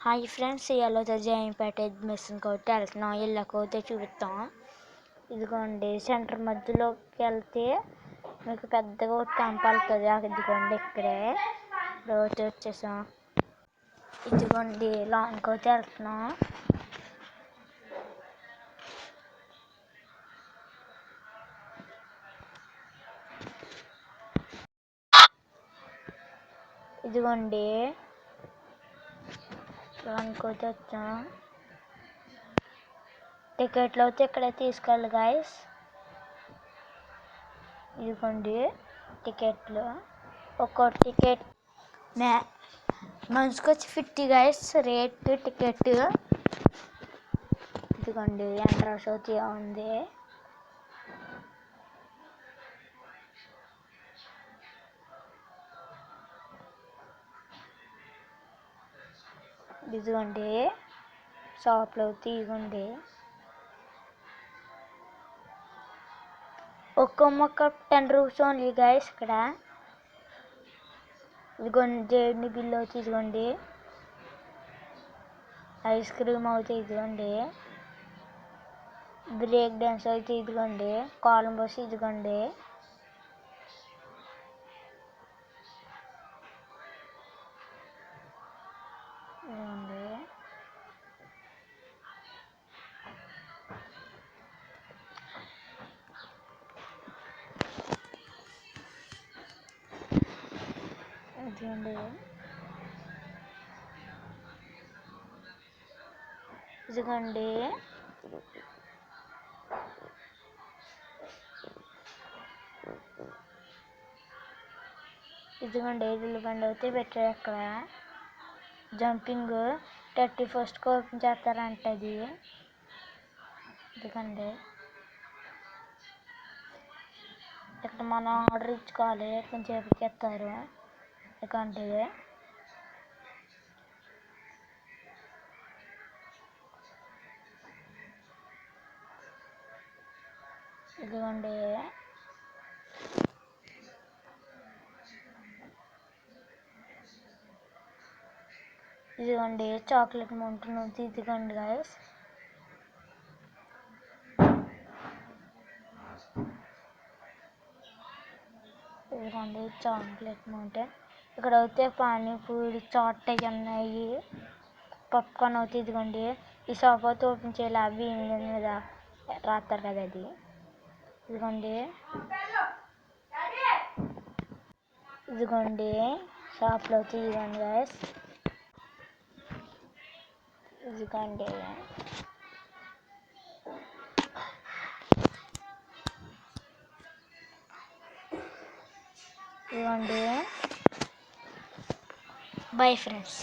Hi friends, ఇవాళ జయంపేట machine కొట్టి వెళ్తున్నాం. ఇళ్ళకైతే చూపిస్తాం. ఇదిగోండి, సెంటర్ మధ్యలోకి వెళ్తే మీకు పెద్దగా ఒకటి కనపడుతుంది. ఇదిగోండి, ఇక్కడే రోజు వచ్చేసాం. ఇదిగోండి, లాంగ్ అయితే వెళ్తున్నాం. ఇదిగోండి, లాంగ్ అయితే వచ్చాం. టికెట్లు అయితే ఇక్కడే తీసుకోవాలి గైస్. ఇదిగోండి టికెట్లు. ఒక్కో టికెట్ మనిషికి వచ్చి 50 గైస్ రేట్ టికెట్. ఇదిగోండి, ఎంట్రన్స్ అయితే ఉంది. ఇదిగోండి, షాప్లో తీగండి. ఒక్కో మొక్క 10 రూపీస్ ఓన్లీ గైస్ ఇక్కడ. ఇదిగోండి, జేడ్ని బిల్ అవుతుంది. ఇదిగోండి, ఐస్ క్రీమ్ అవుతుంది. ఇదిగోండి, బ్రేక్ డ్యాన్స్ అయితే ఇదిగోండి, కొలంబస్ ఇదిగోండి. ఇదిగోండి, ఇదిగోండి, ఇదిగోండి ఎద్దుల బండి అయితే పెట్టారు అక్కడ. జంపింగ్ 31st ఓపెన్ చేస్తారంట. అది ఇదిగోండి, ఇక్కడ మనం ఆర్డర్ ఇచ్చుకోవాలి. కొంచెం ఎక్కిస్తారు. ఇదిగోండి, ఇదిగోండి, ఇదిగోండి చాక్లెట్ మౌంటైన్ ఉంది. ఇదిగోండి గైస్, ఇదిగోండి చాక్లెట్ మౌంటైన్. ఇక్కడ అయితే పానీపూరి చాట్ అవి ఉన్నాయి. పాప్కార్న్ అవుతుంది. ఇదిగోండి, ఈ షాప్ అయితే ఓపెన్ చేయాలి. అవి మీద రాస్తారు కదా, అది. ఇదిగోండి, ఇదిగోండి షాప్లో అయితే ఇదిగోండి గైస్. ఇదిగోండి, ఇదిగోండి. Bye friends.